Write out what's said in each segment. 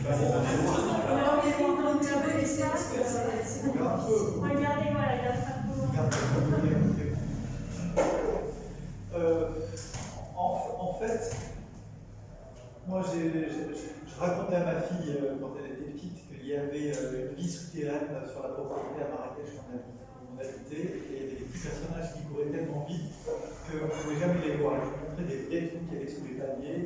Alors, on est en train de faire de l'espace. Regardez, voilà, il y a ça. En fait, moi, je racontais à ma fille, quand elle était petite, qu'il y avait une vie souterraine sur la propriété à Marrakech où on habitait, et des personnages qui couraient tellement vite qu'on ne pouvait jamais les voir. Je montrais des vrais trucs qu'il y avait sous les paniers,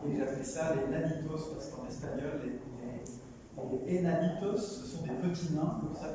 et j'appelais ça les nanitos, parce qu'en espagnol, les enanitos, ce sont des petits nains, comme ça,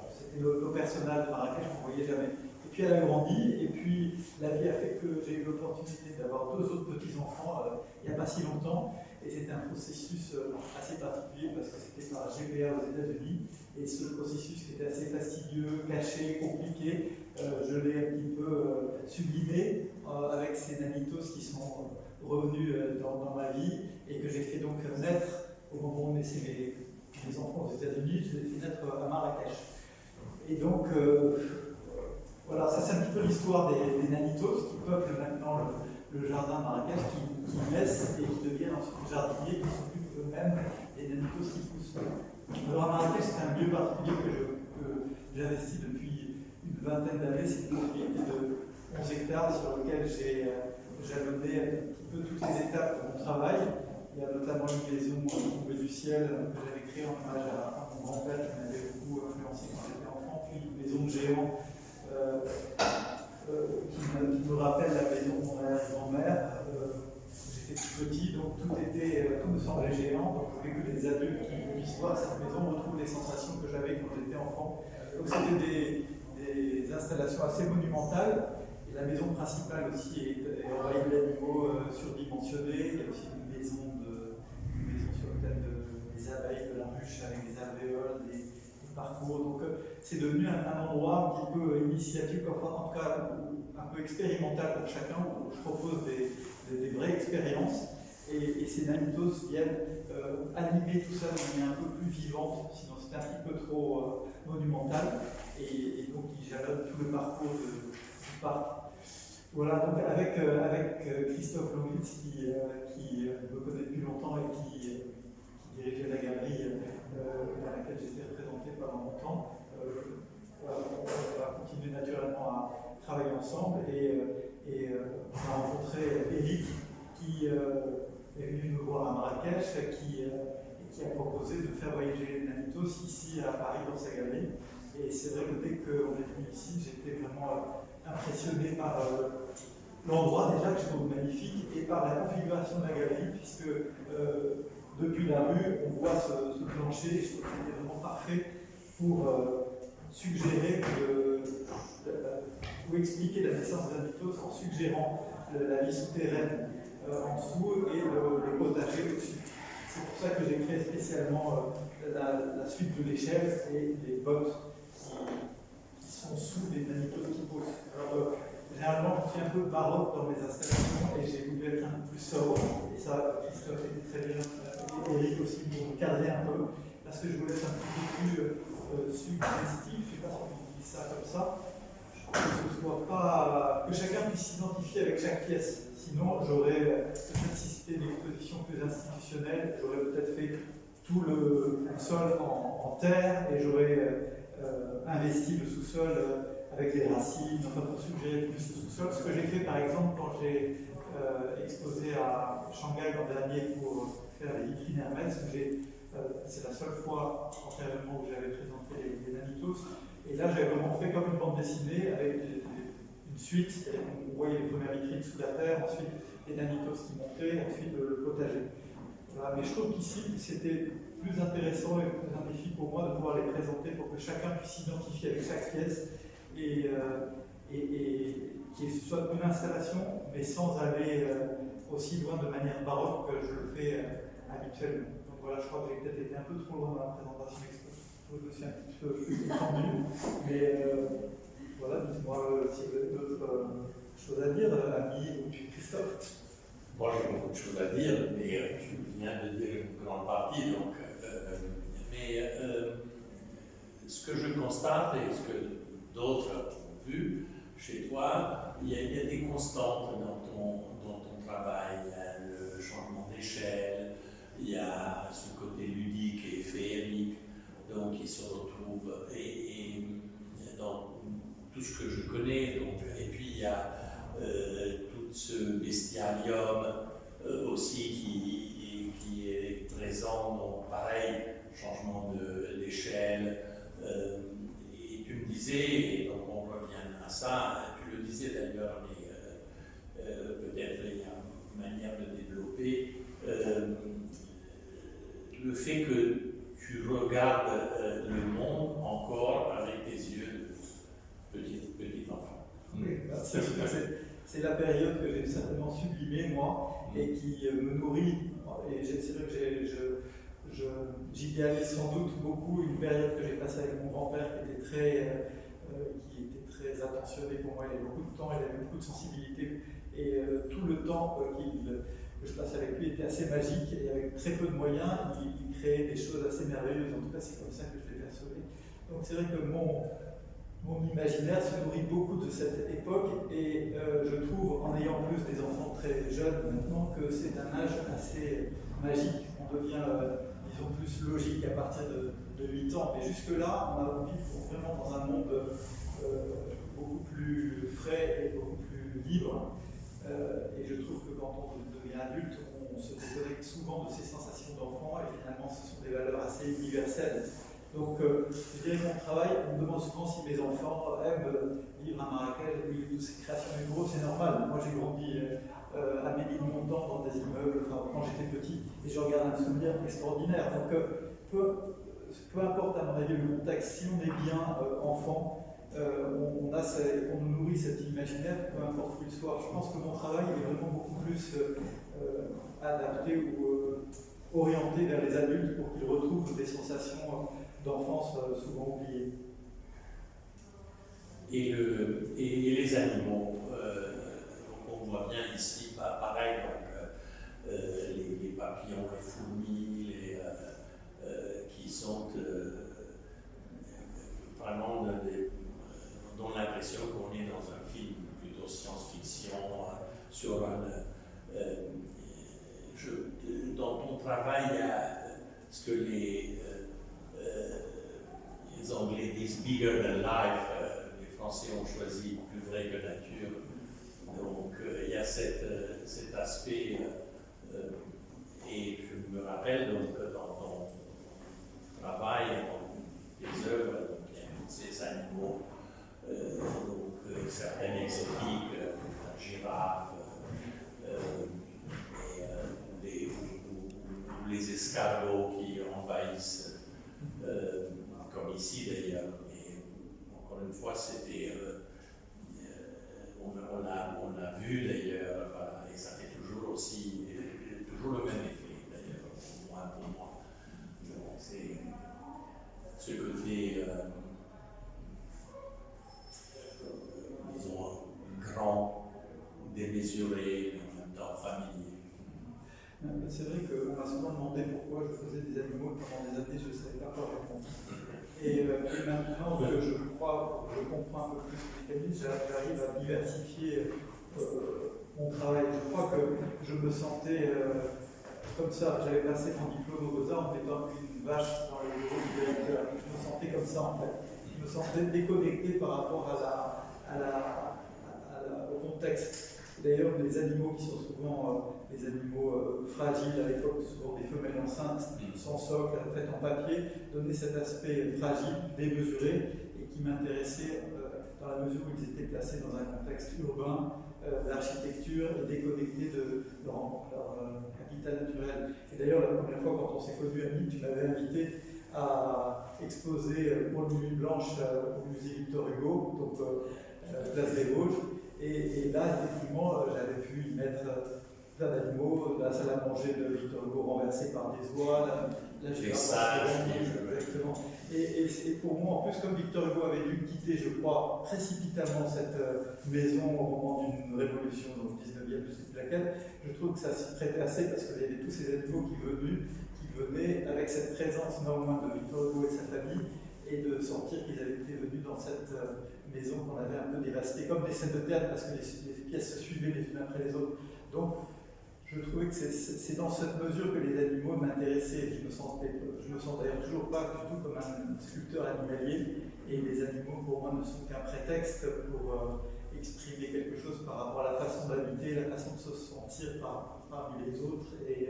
c'était le personnage de Marrakech qu'on ne voyait jamais. Et puis elle a grandi, et puis la vie a fait que j'ai eu l'opportunité d'avoir 2 autres petits-enfants il n'y a pas si longtemps, et c'était un processus assez particulier parce que c'était par GPA aux États-Unis, et ce processus qui était assez fastidieux, caché, compliqué, je l'ai un petit peu sublimé avec ces nanitos qui sont revenus dans ma vie, et que j'ai fait donc naître au moment où on naissait mes enfants aux États-Unis, je les ai fait naître à Marrakech. Et donc, voilà, ça c'est un petit peu l'histoire des nanitos qui peuplent maintenant le jardin de Marrakech, qui naissent et qui deviennent ensuite jardiniers, qui s'occupent eux-mêmes des nanitos qui poussent. Alors à Marrakech, c'est un lieu particulier que j'investis depuis une vingtaine d'années. C'est une propriété de 11 hectares sur lequel j'ai jalonné un petit peu toutes les étapes de mon travail. Il y a notamment une maison tombée du ciel que j'avais créée en hommage à mon grand-père qui m'avait beaucoup influencé quand j'étais enfant, puis une maison de géant qui me rappelle la maison de mon grand-mère. J'étais tout petit, donc tout me semblait géant, donc je voulais que les adultes qui puissent voir cette maison retrouvent les sensations que j'avais quand j'étais enfant. Donc c'était des installations assez monumentales, et la maison principale aussi est envahie d'animaux surdimensionnés. Il y a aussi une maison sur le thème des abeilles, de la ruche avec des alvéoles, des parcours. Donc c'est devenu un endroit un petit peu initiatique, enfin en tout cas un peu expérimental pour chacun, où je propose des vraies expériences. Et ces nanitos viennent animer tout ça de manière un peu plus vivante, sinon c'était un petit peu trop monumental. Et donc ils jalonnent tout le parcours du parc. Voilà, donc avec Christophe Longwitz qui me connaît depuis longtemps et qui dirigeait la galerie dans laquelle j'étais représenté pendant longtemps. On va continuer naturellement à travailler ensemble, et on a rencontré Eric qui est venu nous voir à Marrakech, qui a proposé de faire voyager les nanitos ici à Paris dans sa galerie. Et c'est vrai que dès qu'on est venu ici, j'étais vraiment impressionné par l'endroit déjà que je trouve magnifique, et par la configuration de la galerie, puisque depuis la rue, on voit ce plancher, et je trouve qu'il est vraiment parfait pour suggérer ou expliquer la naissance des nanitos en suggérant la vie souterraine en dessous et le potager au-dessus. C'est pour ça que j'ai créé spécialement la suite de l'échelle et les bottes qui sont sous les nanitos qui poussent. Alors, généralement, je suis un peu baroque dans mes installations, et j'ai voulu être un peu plus sobre, et ça, Christophe était très bien, et Eric aussi, pour me cadrer un peu, parce que je voulais être un petit peu plus suggestif, je ne sais pas si on dit ça comme ça, que chacun puisse s'identifier avec chaque pièce. Sinon, j'aurais peut-être, si c'était une exposition plus institutionnelle, j'aurais peut-être fait tout le sol en terre, et j'aurais investi le sous-sol avec les racines, enfin pour suggérer plus le sous-sol. Ce que j'ai fait par exemple quand j'ai exposé à Shanghai l'an dernier pour faire les vitrines Hermès, c'est la seule fois antérieurement où j'avais présenté les nanitos. Et là, j'avais vraiment fait comme une bande dessinée avec une suite. On voyait les premières vitrines sous la terre, ensuite les nanitos qui montaient, ensuite le potager. Voilà. Mais je trouve qu'ici, c'était plus intéressant et plus magnifique pour moi de pouvoir les présenter pour que chacun puisse s'identifier avec chaque pièce, et qui soit une installation, mais sans aller aussi loin de manière baroque que je le fais habituellement. Donc voilà, je crois que j'ai peut-être été un peu trop loin dans la présentation. Je me suis un petit peu étendu, mais voilà, dites-moi si vous avez d'autres choses à dire, Ami ou Christophe. Moi, j'ai beaucoup de choses à dire, mais tu viens de dire une grande partie, donc. Ce que je constate et ce que d'autres ont vu chez toi, il y a des constantes dans ton travail. Il y a le changement d'échelle, il y a ce côté ludique et féerique, donc il se retrouve et dans tout ce que je connais, donc, et puis il y a tout ce bestiarium aussi qui est présent, donc pareil, changement d'échelle, et tu me disais, et donc on revient à ça, tu le disais d'ailleurs, mais peut-être il y a une manière de développer, le fait que tu regardes le monde encore avec tes yeux de petit enfant. Oui, c'est la période que j'ai certainement sublimée, moi, et qui me nourrit. Et c'est vrai que j'idéalise sans doute beaucoup une période que j'ai passée avec mon grand-père qui était très attentionné pour moi. Il avait beaucoup de temps, il avait beaucoup de sensibilité. Et tout le temps que je passais avec lui était assez magique. Et avec très peu de moyens, il créait des choses assez merveilleuses. En tout cas, c'est comme ça que je l'ai perçu. Donc c'est vrai que mon imaginaire se nourrit beaucoup de cette époque et je trouve, en ayant plus des enfants très jeunes maintenant, que c'est un âge assez magique. On devient, disons, plus logique à partir de 8 ans. Mais jusque-là, on vit vraiment dans un monde beaucoup plus frais et beaucoup plus libre. Et je trouve que quand on devient adulte, on se déconnecte souvent de ces sensations d'enfant et finalement, ce sont des valeurs assez universelles. Donc, je dirais que mon travail, on me demande souvent si mes enfants aiment vivre à Marrakech, ou ces créations du gros, c'est normal. Moi, j'ai grandi à Ménilmontant dans des immeubles, quand j'étais petit, et je regarde un souvenir extraordinaire. Donc, peu importe à mon avis le contexte, si on est bien enfant, on nous nourrit cet imaginaire, peu importe où il soit. Je pense que mon travail est vraiment beaucoup plus adapté ou orienté vers les adultes pour qu'ils retrouvent des sensations d'enfance souvent oubliées. Et les animaux, on voit bien ici, pareil, donc, les papillons, les fourmis, qui sont vraiment dont l'impression qu'on est dans un film plutôt science-fiction, sur un... dans ton travail, il y a ce que les Anglais disent bigger than life, les Français ont choisi plus vrai que nature. Donc il y a cet aspect, et je me rappelle donc dans ton travail, dans tes œuvres, donc, il y a tous ces animaux, donc certaines exotiques, la girafe, ou les escargots qui envahissent, comme ici d'ailleurs. Mais encore une fois, c'était, on l'a vu d'ailleurs, voilà, et ça fait toujours toujours le même effet d'ailleurs, au moins pour moi. Donc, c'est ce côté, disons, grand, démesuré, mais en même temps familier. C'est vrai qu'on m'a souvent demandé pourquoi je faisais des animaux pendant des années, je ne savais pas quoi répondre. Et maintenant que je comprends un peu plus le mécanisme, j'arrive à diversifier mon travail. Je crois que je me sentais comme ça. J'avais passé mon diplôme aux Beaux-Arts en mettant une vache dans le bureau du directeur. Je me sentais comme ça en fait. Je me sentais déconnecté par rapport au contexte. D'ailleurs, les animaux qui sont souvent des animaux fragiles, à l'époque, souvent des femelles enceintes, sans socle, faites en papier, donnaient cet aspect fragile, démesuré, et qui m'intéressait dans la mesure où ils étaient placés dans un contexte urbain, d'architecture, et déconnectés de leur habitat naturel. Et d'ailleurs, la première fois, quand on s'est connus, Annie, tu m'avais invité à exposer pour une nuit blanche au musée Victor Hugo, donc place des Vosges. Et là, effectivement, j'avais pu y mettre plein d'animaux, la salle à manger de Victor Hugo renversée par des oies, les sages, exactement. Et pour moi, en plus, comme Victor Hugo avait dû quitter, je crois, précipitamment cette maison au moment d'une révolution, donc 19e, je ne sais plus laquelle, je trouve que ça s'y prêtait assez parce qu'il y avait tous ces animaux qui venaient avec cette présence néanmoins de Victor Hugo et sa famille, et de sentir qu'ils avaient été venus dans cette maison qu'on avait un peu dévastée, comme des scènes de théâtre, parce que les pièces se suivaient les unes après les autres. Donc, je trouvais que c'est dans cette mesure que les animaux m'intéressaient. Je me sens d'ailleurs toujours pas du tout comme un sculpteur animalier, et les animaux pour moi ne sont qu'un prétexte pour exprimer quelque chose par rapport à la façon d'habiter, la façon de se sentir parmi les autres, et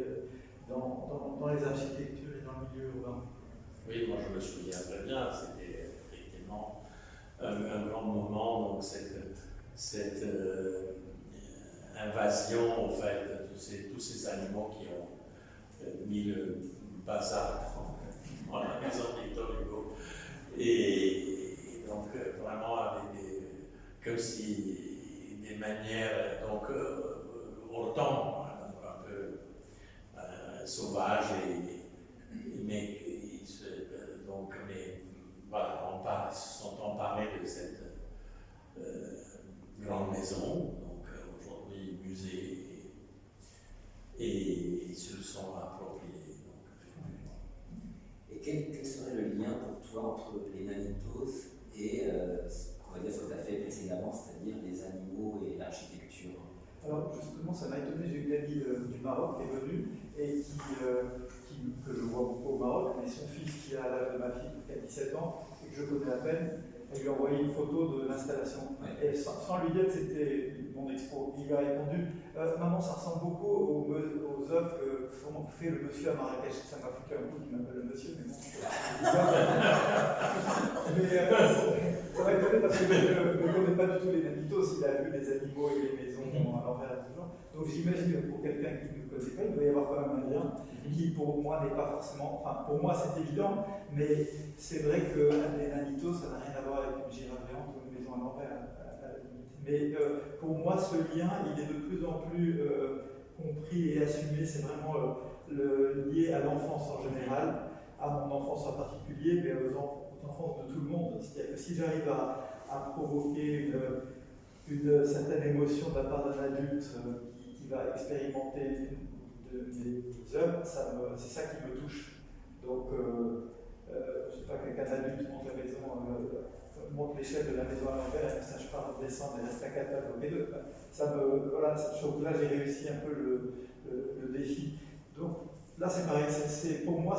dans les architectures et dans le milieu urbain. Oui, moi je me souviens très bien, c'était effectivement un grand moment, donc cette invasion, en fait, de tous ces animaux qui ont mis le bazar dans la maison de Victor Hugo. Et donc, vraiment, avec comme si des manières, donc, autant, un peu sauvages, mais voilà, ils se sont emparés de cette grande maison, donc aujourd'hui musée, et ils se le sont appropriés. Et quel serait le lien pour toi entre les Nanitos et on va dire ce que tu as fait précédemment, c'est-à-dire les animaux et l'architecture? Alors justement, ça m'a étonné, j'ai une amie du Maroc qui est venue et que je vois beaucoup au Maroc, mais son fils qui a l'âge de ma fille, qui a 17 ans, et que je connais à peine, elle lui a envoyé une photo de l'installation. Ouais. Et sans lui dire que c'était mon expo, il lui a répondu maman, ça ressemble beaucoup aux œuvres que fait le monsieur à Marrakech. Ça m'a foutu un coup qui m'appelle le monsieur, mais bon. Ça m'a étonné parce que je ne connais pas du tout les Nanitos, il a vu les animaux et les maisons à l'envers et tout genre. Donc j'imagine que pour quelqu'un qui ne connaît pas, il doit y avoir quand même un lien qui pour moi n'est pas forcément, enfin pour moi c'est évident, mais c'est vrai que les Nanitos ça n'a rien à voir avec une girafe géante ou une maison à l'envers à la limite. Mais pour moi ce lien il est de plus en plus compris et assumé, c'est vraiment lié à l'enfance en général, à mon enfance en particulier, mais aux enfances de tout le monde. C'est-à-dire que si j'arrive à provoquer une certaine émotion de la part d'un adulte qui va expérimenter des œuvres, c'est ça qui me touche. Donc, je ne sais pas, qu'un adulte monte la maison, monte l'échelle de la maison à l'envers et ne sache pas descendre et reste incapable de deux. Voilà, là j'ai réussi un peu le défi. Donc là c'est pareil, pour moi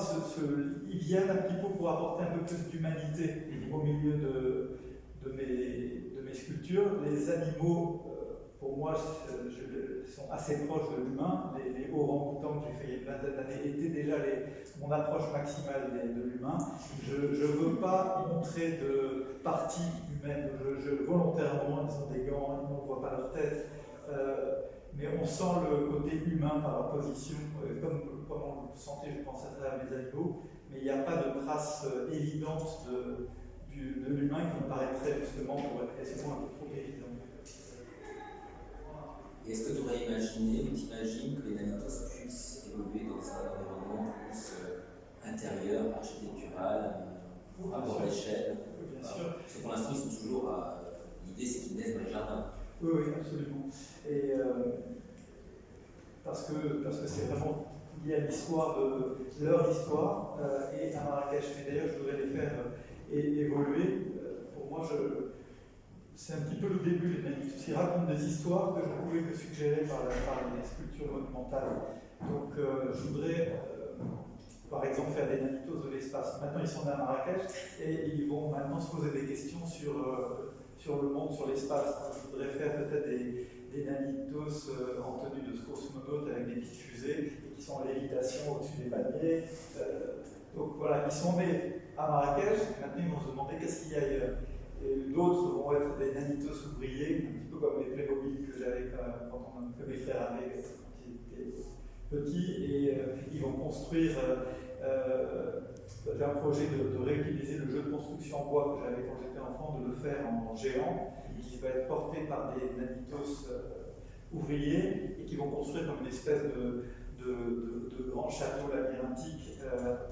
ils viennent un petit peu pour apporter un peu plus d'humanité au milieu de mes sculptures. Les animaux, pour moi, sont assez proches de l'humain. Les orang-outans que j'ai fait il y a une vingtaine d'années étaient déjà mon approche maximale de l'humain. Je ne veux pas montrer de partie humaine. Volontairement, ils ont des gants, on ne voit pas leur tête. Mais on sent le côté humain par la position, comme on le sentait, je pense, à travers mes animaux. Mais il n'y a pas de trace évidente de l'humain qui me paraîtrait justement pour être quasiment un peu trop évident. Est-ce que tu aurais imaginé ou t'imagines que les Nanitos puissent évoluer dans un environnement plus intérieur, architectural, rapport à l'échelle? Bien sûr. Parce que pour l'instant, ils sont toujours à. L'idée, c'est qu'ils naissent dans les jardins. Oui, absolument. Et parce que c'est vraiment lié à l'histoire de leur histoire et à Marrakech. Mais d'ailleurs, je voudrais les faire évoluer. Pour moi, c'est un petit peu le début des Nanitos. Ils racontent des histoires que je ne pouvais que suggérer par les sculptures monumentales. Donc, je voudrais, par exemple, faire des Nanitos de l'espace. Maintenant, ils sont à Marrakech et ils vont maintenant se poser des questions sur le monde, sur l'espace. Je voudrais faire peut-être des Nanitos en tenue de cosmonautes avec des petites fusées et qui sont en lévitation au-dessus des paniers. Donc voilà, ils sont nés à Marrakech, maintenant ils vont se demander qu'est-ce qu'il y a ailleurs. Et d'autres vont être des Nanitos ouvriers, un petit peu comme les Playmobil que j'avais que mes frères avaient quand ils étaient petits, et ils vont construire. J'ai un projet de réutiliser le jeu de construction en bois que j'avais quand j'étais enfant, de le faire en géant, qui va être porté par des Nanitos ouvriers et qui vont construire comme une espèce de grands châteaux labyrinthiques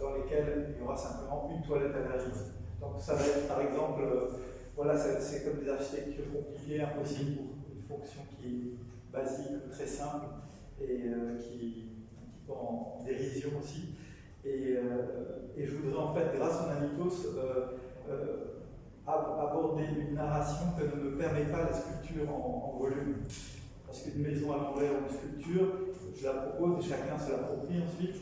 dans lesquels il y aura simplement une toilette à la limite. Donc ça va être par exemple, voilà, c'est comme des architectures compliquées, impossibles pour une fonction qui est basique, très simple et qui est un petit peu en dérision aussi. Et je voudrais en fait, grâce aux Nanitos, aborder une narration que ne me permet pas la sculpture en volume. Parce qu'une maison à l'envers ou une sculpture, je la propose et chacun se l'approprie ensuite.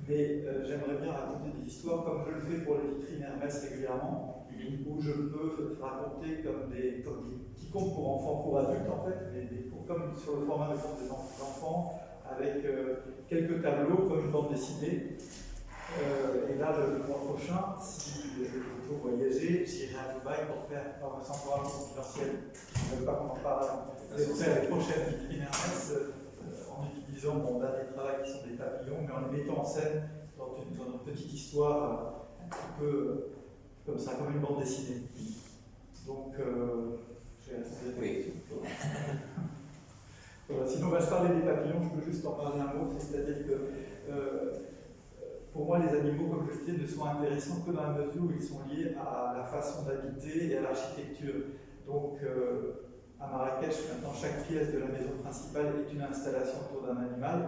Mais j'aimerais bien raconter des histoires comme je le fais pour les vitrines Hermès régulièrement, où je peux raconter qui comptent pour enfants, pour adultes en fait, mais comme sur le format de conte des enfants, avec quelques tableaux comme une bande dessinée. Et là, le mois prochain, si vous voyagez, j'irai à Dubaï pour faire, sans programme confidentiel, je ne veux pas qu'on en parle, mais pour faire les prochaines vitrines Hermès en utilisant mon dernier travail qui sont des papillons, mais en les mettant en scène dans une petite histoire un petit peu comme ça, comme une bande dessinée. Donc, j'ai répondu. Oui. Voilà, sinon, je parlais des papillons, je peux juste en parler un mot, c'est-à-dire que pour moi, les animaux, comme je le disais, ne sont intéressants que dans la mesure où ils sont liés à la façon d'habiter et à l'architecture. Donc, à Marrakech, maintenant, chaque pièce de la maison principale est une installation autour d'un animal.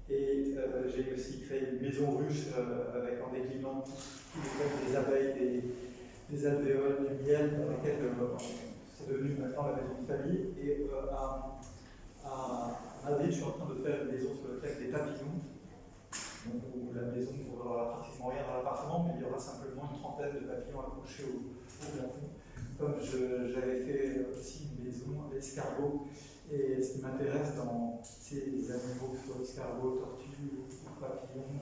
Et j'ai aussi créé une maison ruche avec en déclinant tous les thèmes des abeilles, des alvéoles, du miel, dans laquelle c'est devenu maintenant la maison de famille. Et à Madrid, je suis en train de faire une maison sur le thème des papillons. Donc, où la maison n'aura pratiquement rien dans l'appartement, mais il y aura simplement une trentaine de papillons accrochés au plafond. Comme j'avais fait aussi une maison, l'escargot. Et ce qui m'intéresse dans ces animaux, que ce soit escargots, tortues, ou papillons,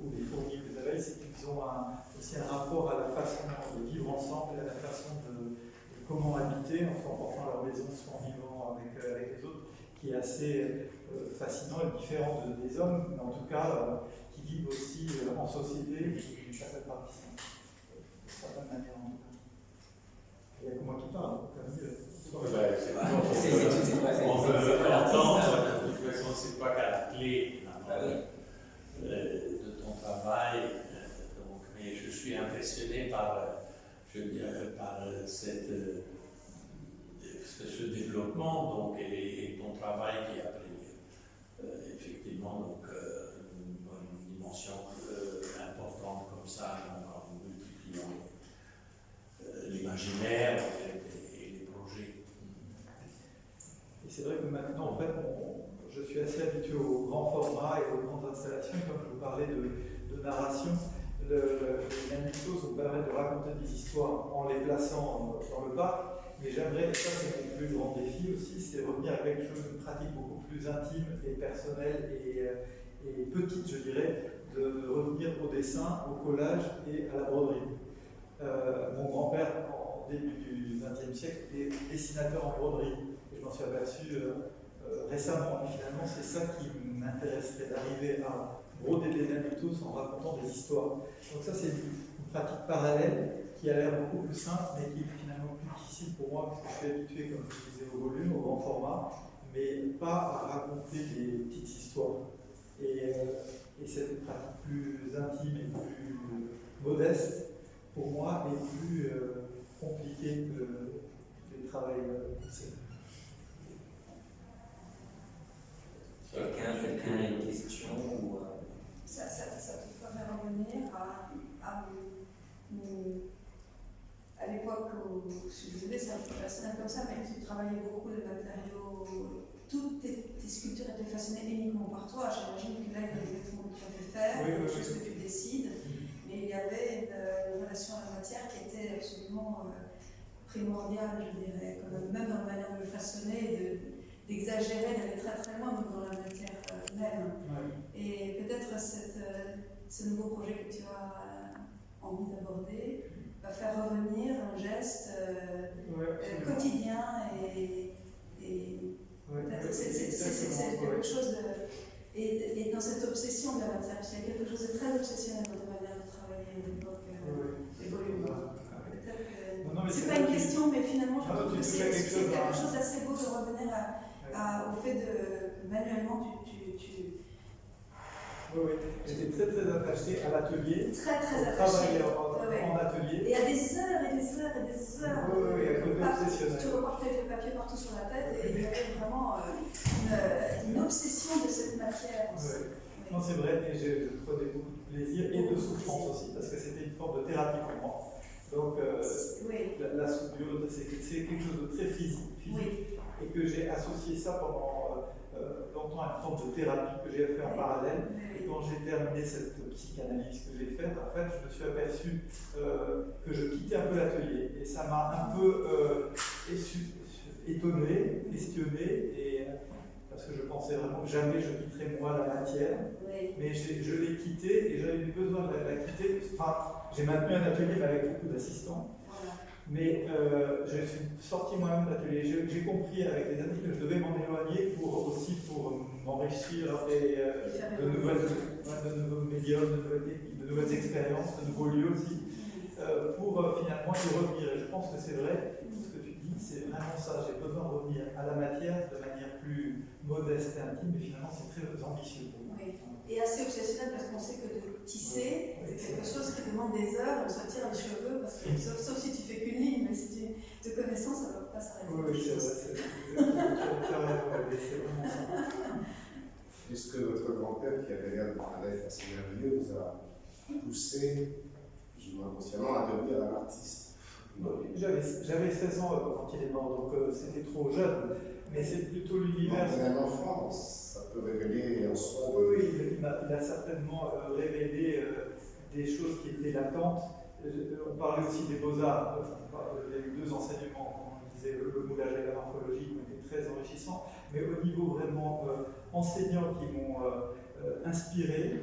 ou les fourmis ou les abeilles, c'est qu'ils ont aussi un rapport à la façon de vivre ensemble, à la façon de comment habiter, en portant leur maison, soit en vivant avec les autres, qui est assez fascinant et différent des hommes, mais en tout cas qui vivent aussi en société d'une certaine partie, de certaine manière en tout cas. Il n'y a que moi qui parle, donc on veut entendre, de toute façon, c'est pas qu'à la clé de ton travail, donc, mais je suis impressionné par ce développement donc, et ton travail qui a pris effectivement donc, une dimension importante comme ça, donc, en multipliant l'imaginaire et les projets. Et c'est vrai que maintenant, en fait, je suis assez habitué au grand format et aux grandes installations, comme je vous parlais de narration. Les magnétos nous permettent de raconter des histoires en les plaçant dans le parc, mais j'aimerais, et ça c'est mon plus grand défi aussi, c'est revenir à quelque chose de pratique beaucoup plus intime et personnelle et petite, je dirais, de revenir au dessin, au collage et à la broderie. Mon grand-père, au début du XXe siècle, était dessinateur en broderie, et je m'en suis aperçu récemment, et finalement c'est ça qui m'intéresserait, d'arriver à broder des magnétos en racontant des histoires. Donc ça c'est une pratique parallèle qui a l'air beaucoup plus simple, mais qui est finalement plus difficile pour moi, parce que je suis habitué, comme je disais, au volume, au grand format, mais pas à raconter des petites histoires. Et cette pratique plus intime et plus modeste, pour moi, est plus compliquée que le travail poussé. Quelqu'un a une question ou Ça te ferait revenir à l'époque où je disais, c'est un peu personnel comme ça, mais tu travaillais beaucoup de matériaux, toutes tes sculptures étaient façonnées uniquement par toi. J'imagine que là, il y a des vêtements que tu as fait faire, des choses que tu décides, mais il y avait une relation à la matière qui était absolument primordiale, je dirais, même dans la manière de le façonner, d'exagérer, d'aller très très loin dans la matière même. Et peut-être ce nouveau projet que tu as envie d'aborder va faire revenir un geste quotidien et peut-être c'est quelque chose de... Et dans cette obsession de la matière, parce qu'il y a quelque chose de très obsessionnel dans ta manière de travailler à l'époque évolue. C'est pas une question, mais finalement, je trouve que c'est quelque chose d'assez beau de revenir au fait de manuellement Oui, j'étais très très attaché à l'atelier. Très très attaché. Travailler en atelier. Et à des heures et des heures et des heures. Oui, à côté obsessionnel. Tu repartais avec le papier partout sur la tête et il y avait vraiment une obsession de cette matière. Oui. Non, c'est vrai, et je prenais beaucoup de plaisir et de souffrance aussi, parce que c'était une forme de thérapie pour moi. Donc, la soudure, c'est quelque chose de très physique. Oui. et que j'ai associé ça pendant longtemps à une forme de thérapie que j'ai fait en parallèle. Et quand j'ai terminé cette psychanalyse que j'ai faite, en fait, je me suis aperçu que je quittais un peu l'atelier. Et ça m'a un peu étonné, questionné, et, parce que je pensais vraiment que jamais je quitterais moi la matière. Mais je l'ai quittée et j'avais eu besoin de la quitter. Enfin, j'ai maintenu un atelier mais avec beaucoup d'assistants. Mais je suis sorti moi-même de l'atelier. J'ai compris avec les années que je devais m'en éloigner pour m'enrichir de nouveaux médiums, de nouvelles expériences, de nouveaux lieux aussi, pour finalement y revenir. Et je pense que c'est vrai, ce que tu dis, c'est vraiment ça. J'ai besoin de revenir à la matière de manière plus modeste et intime, mais finalement c'est très ambitieux pour moi. Oui. Et assez obsessionnel parce qu'on sait que de tisser, c'est quelque chose qui demande des heures, on se tire les cheveux, parce que, sauf si tu fais qu'une ligne, mais si tu de connaissances, ça ne va pas s'arrêter. Oui, c'est vrai, c'est vraiment ça. Est-ce que votre grand-père, qui avait l'air de travail assez merveilleux, vous a poussé, plus ou moins consciemment, à devenir un artiste? J'avais 16 ans quand il est mort, donc c'était trop jeune, mais c'est plutôt l'univers. Un enfant, ça peut révéler en soi. Oui, il a certainement révélé des choses qui étaient latentes. On parlait aussi des beaux-arts. Il y a eu deux enseignements, on disait le moulage et la morphologie, qui ont été très enrichissants, mais au niveau vraiment enseignants qui m'ont inspiré,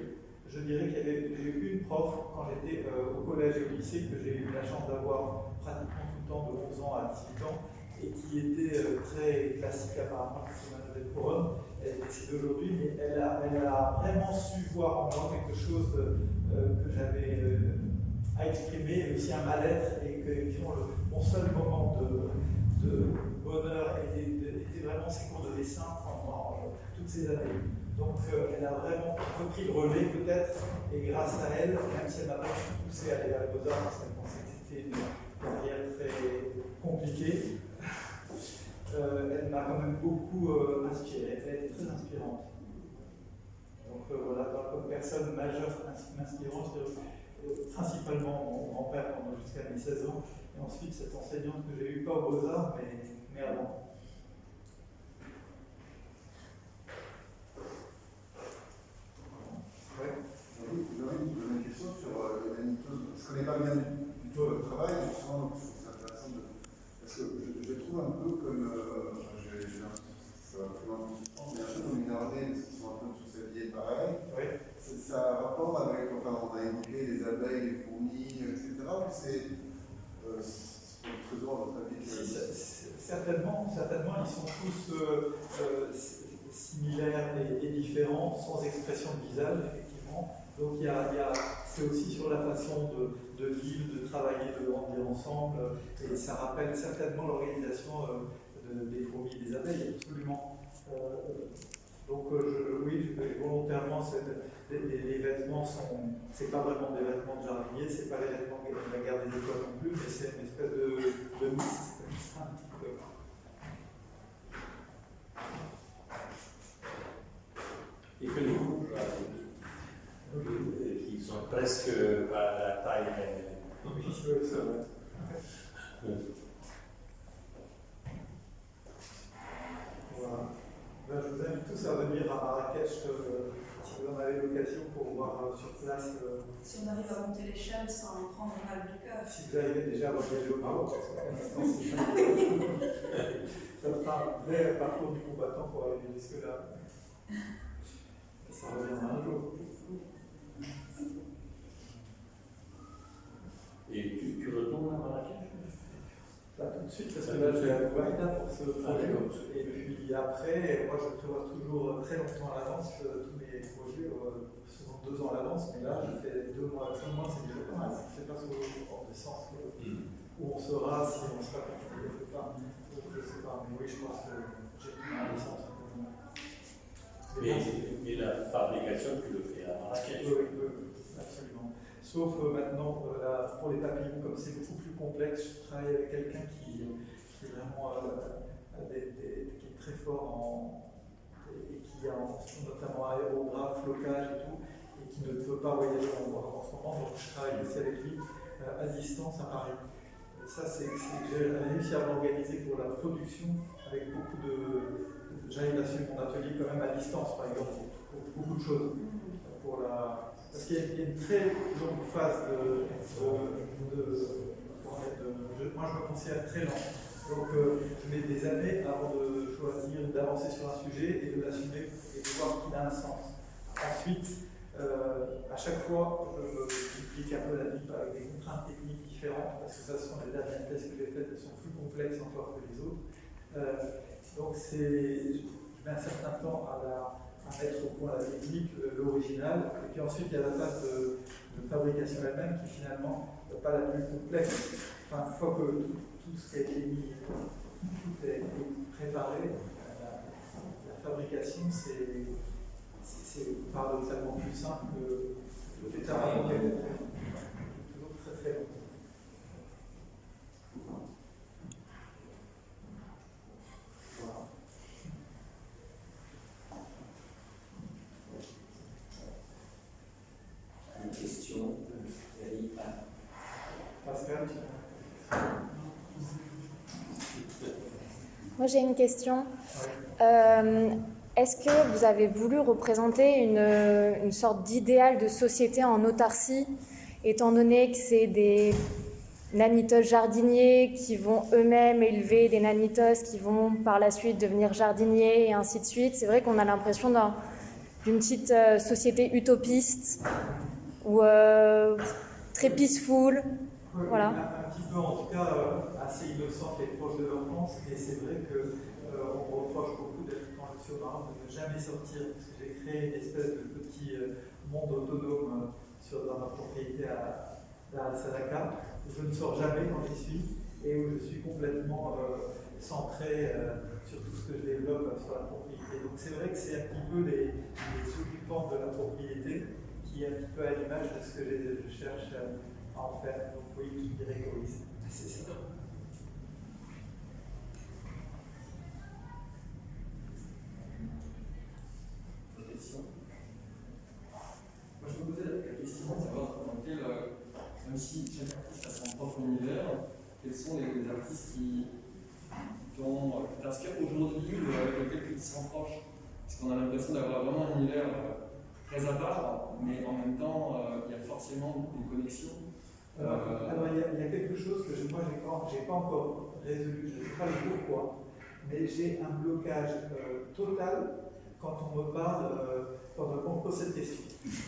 je dirais qu'il y avait j'ai eu une prof quand j'étais au collège et au lycée que j'ai eu la chance d'avoir pratiquement tout le temps de 11 ans à 18 ans et qui était très classique apparemment, c'est Mademoiselle Couronne, elle est décédée aujourd'hui, mais elle a vraiment su voir en moi quelque chose que j'avais à exprimer, mais aussi un mal-être, et que mon seul moment de bonheur était vraiment ces cours de dessin pendant toutes ces années. Donc elle a vraiment repris le relais peut-être, et grâce à elle, même si elle m'a pas poussé à aller à Beaux-Arts, parce qu'elle pensait que c'était une carrière très compliquée, elle m'a quand même beaucoup inspiré, elle était très inspirante. Donc voilà, comme personne majeure inspirante, principalement mon grand-père jusqu'à mes 16 ans, et ensuite cette enseignante que j'ai eue, pas aux Beaux-Arts, mais avant. J'aurais une question sur l'anitose. Je ne connais pas bien du tout votre travail, justement, donc je trouve ça intéressant parce que je trouve un peu comme. Ça va plus loin que je pense, mais un peu comme une armée, parce qu'ils sont un peu tous habillés pareil. Oui. Ça a rapport avec. Enfin, on a évoqué les abeilles, les fourmis, etc. C'est très souvent votre avis. Certainement, ils sont tous similaires et différents, sans expression de visage, effectivement. Donc c'est aussi sur la façon de vivre, de travailler, de grandir ensemble, et ça rappelle certainement l'organisation des fourmis et des abeilles, absolument. Donc oui, volontairement, les vêtements c'est pas vraiment des vêtements de jardinier, c'est pas les vêtements de la guerre des écoles non plus, mais c'est une espèce de mix comme ça un petit peu. Et que les couples qui sont presque à la taille. Oui, c'est vrai. Voilà. Ben, je vous invite tous à venir à Marrakech si vous en avez l'occasion pour voir sur place. Si on arrive à monter l'échelle sans prendre mal du cœur. Si vous arrivez déjà à voyager au Maroc, ça fera un vrai parcours du combattant pour arriver jusque-là. Ça reviendra un jour. Et tu retournes à Marrakech? Pas tout de suite, parce que là, je vais à Ouaïda pour ce projet. Et puis après, moi, je prévois toujours très longtemps à l'avance tous mes projets, souvent 2 ans à l'avance, mais là, je fais 2 mois, c'est déjà pas mal. Je ne sais pas en décembre où on sera, si on sera confiné quelque part. Je ne sais pas, mais oui, je pense que j'ai tout en décembre. Mais la fabrication, tu le fais à Marrakech? Oui, absolument. Sauf maintenant, pour les papillons, comme c'est beaucoup plus complexe, je travaille avec quelqu'un qui est vraiment qui est très fort et qui a notamment aérographe, flocage et tout, et qui ne peut pas voyager en ce moment, donc je travaille aussi avec lui à distance à Paris. ça, c'est que j'ai réussi à m'organiser pour la production avec beaucoup de. J'arrive à suivre mon atelier quand même à distance, par exemple, pour beaucoup de choses. Parce qu'il y a une très longue phase moi, je me considère très lent. Donc, je mets des années avant de choisir, d'avancer sur un sujet et de l'assumer et de voir qu'il a un sens. Ensuite, à chaque fois, je multiplie un peu la vie avec des contraintes techniques différentes, parce que ça sont les dernières thèses que j'ai faites, elles sont plus complexes encore que les autres. Donc, je mets un certain temps à mettre au point la technique, l'original, et puis ensuite, il y a la phase de fabrication elle-même qui finalement n'est pas la plus complexe. Enfin, une fois que tout ce qui a été mis, tout est préparé, la fabrication, c'est paradoxalement plus simple que le détail. Toujours très très long. Voilà. Une question, Pascal, Moi j'ai une question. Est-ce que vous avez voulu représenter une sorte d'idéal de société en autarcie, étant donné que c'est des nanitos jardiniers qui vont eux-mêmes élever des nanitos qui vont par la suite devenir jardiniers et ainsi de suite? C'est vrai qu'on a l'impression d'une petite société utopiste ou très peaceful. Oui, Voilà. Un petit peu, en tout cas, assez innocente et proche de l'enfance, et c'est vrai qu'on me reproche beaucoup d'être marin, de ne jamais sortir, parce que j'ai créé une espèce de petit monde autonome dans ma propriété à Sadaka, où je ne sors jamais quand j'y suis, et où je suis complètement centré sur tout ce que je développe sur la propriété. Donc c'est vrai que c'est un petit peu les occupants de la propriété qui est un petit peu à l'image de ce que je cherche à en faire. Donc oui, je dirais que oui, c'est ça. Moi, je me posais la question de savoir dans quel, même si chaque artiste a son propre univers, quels sont les artistes qui t'inspirent aujourd'hui ou avec lesquels tu te sens proche? Parce qu'on a l'impression d'avoir vraiment un univers très à part, mais en même temps, il y a forcément une connexion. Alors, il y a quelque chose que moi, je n'ai pas encore résolu, je ne sais pas le pourquoi, mais j'ai un blocage total quand on me parle, quand on me pose cette question.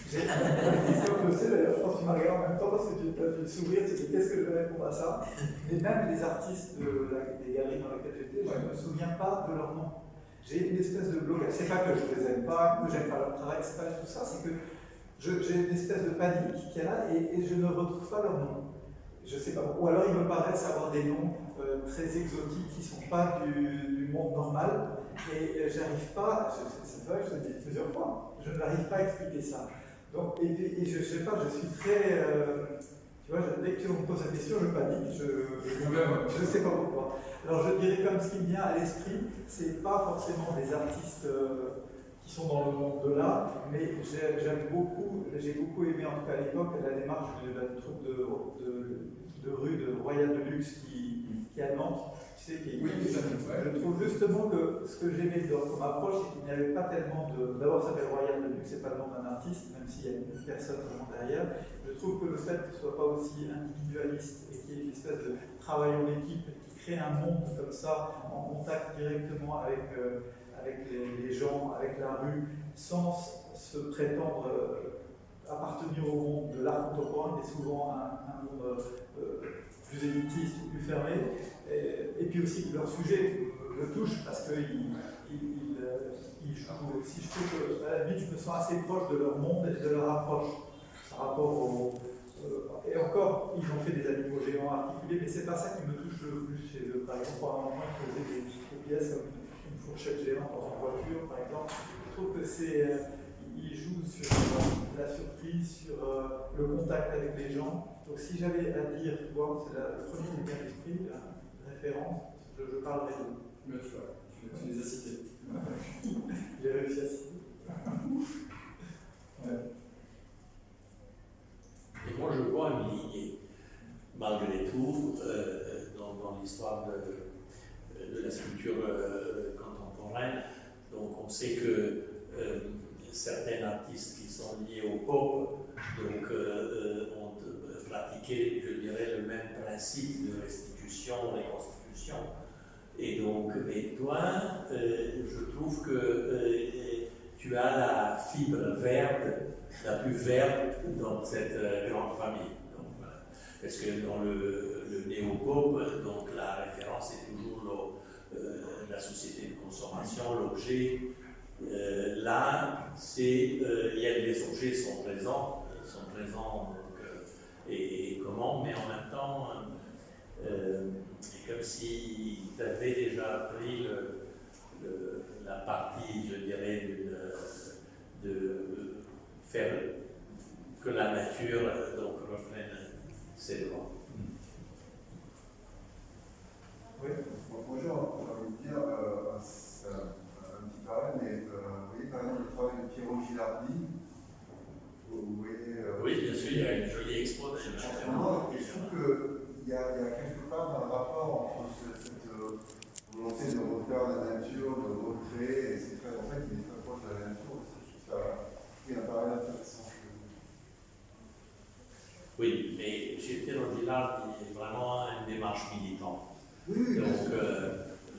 J'ai une question que je sais, d'ailleurs, je pense que tu m'as regardé en même temps parce que tu as dû sourire, tu sais qu'est-ce que je vais répondre à ça. Mais même les artistes des galeries dans lesquelles j'étais, je ne me souviens pas de leur nom. J'ai une espèce de blocage. C'est pas que je les aime pas, que j'aime pas leur travail, c'est pas tout ça, c'est que j'ai une espèce de panique qui est là et je ne retrouve pas leur nom. Je sais pas. Ou alors ils me paraissent avoir des noms très exotiques qui ne sont pas du monde normal et j'arrive pas, c'est vrai que je l'ai dit plusieurs fois, je n'arrive pas à expliquer ça. Donc, et je sais pas, je suis très. Tu vois, dès que on me pose la question, je panique, je ne sais pas pourquoi. Alors je dirais comme ce qui me vient à l'esprit, c'est pas forcément des artistes qui sont dans le monde de l'art, mais j'ai beaucoup aimé en tout cas à l'époque la démarche de la troupe de rue de Royal de Luxe qui est à Nantes. Tu sais, je trouve justement que ce que j'aimais comme approche, c'est qu'il n'y avait pas tellement de. D'abord, ça s'appelle Royal de Luxe, c'est pas le nom d'un artiste, même s'il y a une personne vraiment derrière. Je trouve que le fait que ce ne soit pas aussi individualiste et qu'il y ait une espèce de travail en équipe qui crée un monde comme ça, en contact directement avec les gens, avec la rue, sans se prétendre appartenir au monde de l'art contemporain, qui est souvent un monde plus élitiste ou plus fermé. Et puis aussi leur sujet me touche parce qu'ils jouent, si je trouve à la limite, je me sens assez proche de leur monde et de leur approche par rapport au. Et encore, ils ont fait des animaux géants articulés, mais c'est pas ça qui me touche le plus chez eux. Par exemple, pendant un moment, ils faisaient des pièces comme une fourchette géante dans une voiture, par exemple. Je trouve que ils jouent sur la surprise, sur le contact avec les gens. Donc si j'avais à dire, tu vois, c'est le premier qui me vient à l'esprit, la référence, je parlerai d'eux. Mais tu vois, tu les as cités. J'ai réussi à citer. Ouais. Et moi, je vois une lignée, malgré tout, dans l'histoire de la sculpture contemporaine. Donc on sait que certains artistes qui sont liés au pop donc, ont pratiqué, je dirais, le même principe de restitution, reconstitution. Et donc, mais toi, je trouve que tu as la fibre verte, la plus verte dans cette grande famille. Donc, voilà. Parce que dans le néo-pop, donc la référence est toujours la société de consommation, l'objet. Là, les objets sont présents donc, et comment, mais en même temps, c'est comme si tu avais déjà pris la partie, je dirais, de faire que la nature donc, reprenne ses droits. Oui, moi j'ai envie de dire, c'est un petit parallèle, mais vous voyez par exemple le travail de Piero Gilardi, vous voyez. Oui, bien sûr, il y a une jolie expo de Et je trouve qu'il y a quelque part un rapport entre cette volonté de refaire la nature, de recréer, et c'est très, en fait, il est très proche de la nature aussi. Je trouve ça un parallèle intéressant. Oui, mais chez Piero Gilardi, il y a vraiment une démarche militante. Oui, donc,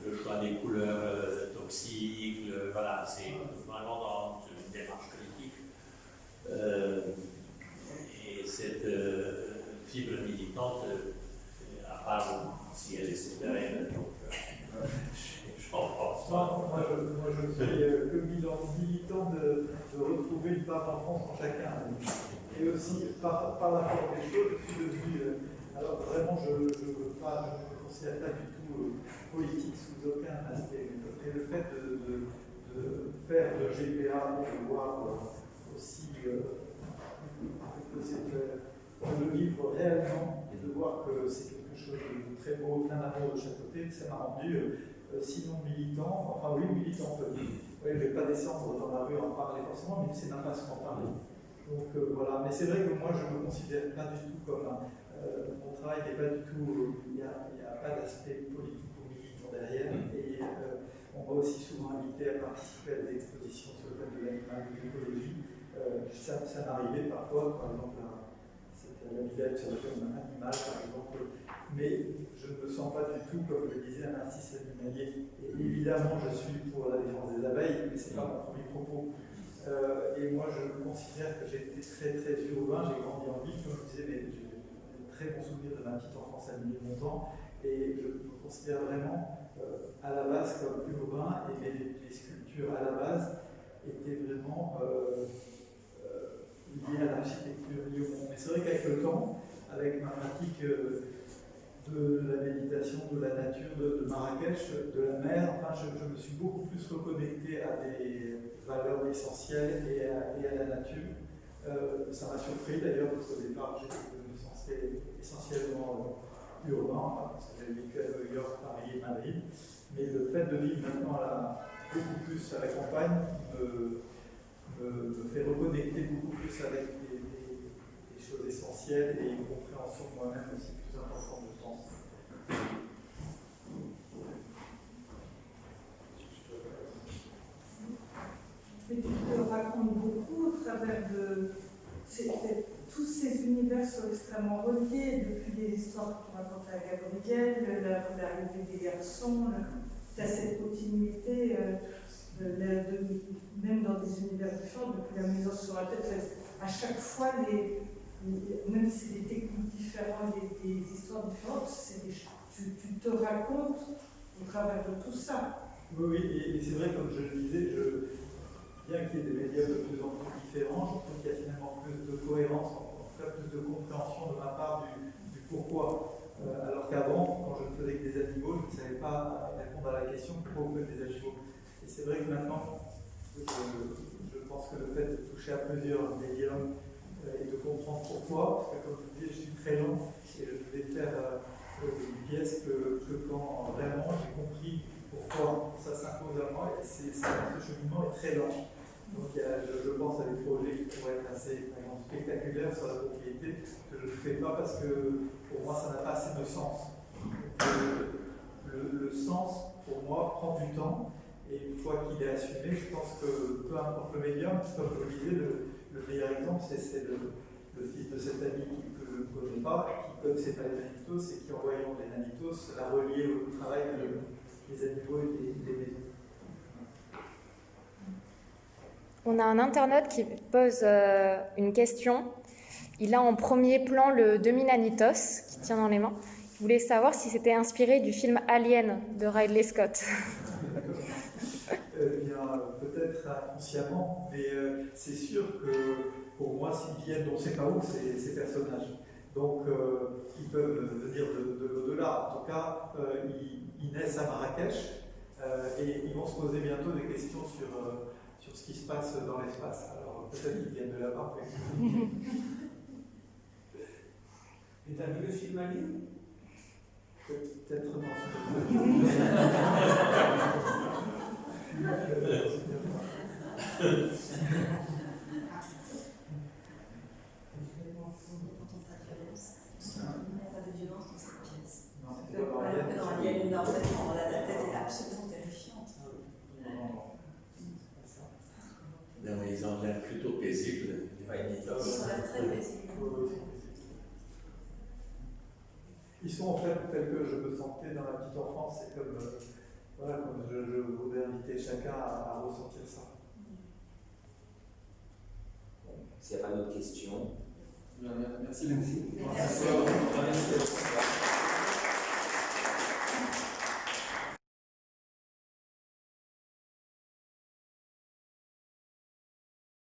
le choix des couleurs toxiques, voilà, c'est vraiment dans une démarche critique. Et cette fibre militante, à part si elle est souterraine, donc j'en pense pas. Moi, je suis que militant de retrouver une part d'enfance en chacun. Et aussi, par la force des choses, je suis devenu. Alors, vraiment, je ne me considère pas du tout politique sous aucun aspect. Et le fait de faire de GPA, de voir aussi de le vivre réellement et de voir que c'est quelque chose de très beau, plein d'amour de chaque côté, ça m'a rendu, sinon militant, enfin oui, militant peut-être. Oui, je ne vais pas descendre dans la rue en parler forcément, mais c'est ma façon d'en parler. Donc voilà, mais c'est vrai que moi je ne me considère pas du tout comme mon travail n'est pas du tout, il n'y a pas d'aspect politique ou militant derrière. Et on m'a aussi souvent invité à participer à des expositions sur le thème de l'animal et de l'écologie. Ça m'arrivait parfois, par exemple, c'était la villette sur le thème d'un animal, par exemple, mais je ne me sens pas du tout, comme je le disais, un artiste animalier. Et évidemment, je suis pour la défense des abeilles, mais ce n'est pas mon premier propos. Et moi, je considère que j'ai été très très urbain, j'ai grandi en ville, comme je disais, mais j'ai un très bon souvenir de ma petite enfance à Lille-Montant, et je me considère vraiment à la base comme urbain, et les sculptures à la base étaient vraiment liées à l'architecture liée au monde. Mais c'est vrai qu'avec le temps, avec ma pratique de la méditation, de la nature, de Marrakech, de la mer, enfin, je me suis beaucoup plus reconnecté à des valeurs essentielles et à la nature. Ça m'a surpris d'ailleurs, parce qu'au départ, j'étais essentiellement urbain, parce que j'avais vécu à New York, Paris et Madrid. Mais le fait de vivre maintenant beaucoup plus à la campagne me fait reconnecter beaucoup plus avec des choses essentielles et une compréhension de moi-même aussi plus importante, je pense. Mais tu te racontes beaucoup au travers de tous ces univers sont extrêmement reliés, depuis les histoires que tu racontes à Gabriel, l'arrivée des garçons, tu as cette continuité, même dans des univers différents, depuis la maison sur la tête, à chaque fois, même si c'est des techniques différentes, des histoires différentes, tu te racontes au travers de tout ça. Oui, et c'est vrai, comme je le disais, bien qu'il y ait des médias de plus en plus différents, je trouve qu'il y a finalement plus de cohérence, en tout cas plus de compréhension de ma part du pourquoi. Alors qu'avant, quand je ne faisais que des animaux, je ne savais pas répondre à la question pourquoi on fait des animaux. Et c'est vrai que maintenant, je pense que le fait de toucher à plusieurs médiums et de comprendre pourquoi, parce que comme je vous dis, je suis très long et je vais faire une pièce que quand vraiment j'ai compris pourquoi ça s'impose à moi, et ce cheminement est très lent. Donc je pense à des projets qui pourraient être assez spectaculaires sur la propriété, que je ne fais pas parce que pour moi ça n'a pas assez de sens. le sens, pour moi, prend du temps. Et une fois qu'il est assumé, je pense que peu importe le médium, comme je vous le disais, le meilleur exemple, c'est le fils de cet ami que je ne connais pas, qui ne connaissait pas les Nanitos et qui, en voyant les Nanitos, l'a relié au travail des animaux et des maisons. On a un internaute qui pose une question. Il a en premier plan le demi-Nanitos qui tient dans les mains. Il voulait savoir si c'était inspiré du film Alien de Ridley Scott. Bien, peut-être inconsciemment, mais c'est sûr que pour moi, s'ils viennent, on ne sait pas où, ces personnages. Donc, ils peuvent venir de l'au-delà. En tout cas, ils naissent à Marrakech et ils vont se poser bientôt des questions sur ce qui se passe dans l'espace. Alors, peut-être qu'ils viennent de là-bas. Et t'as vu le film Alien? Peut-être non. Non, mais ils ont l'air plutôt paisibles. Ils sont en fait tels que je me sentais dans la petite enfance. C'est comme, voilà, comme je voudrais inviter chacun à ressentir ça. S'il n'y a pas d'autres questions. Merci beaucoup. Merci.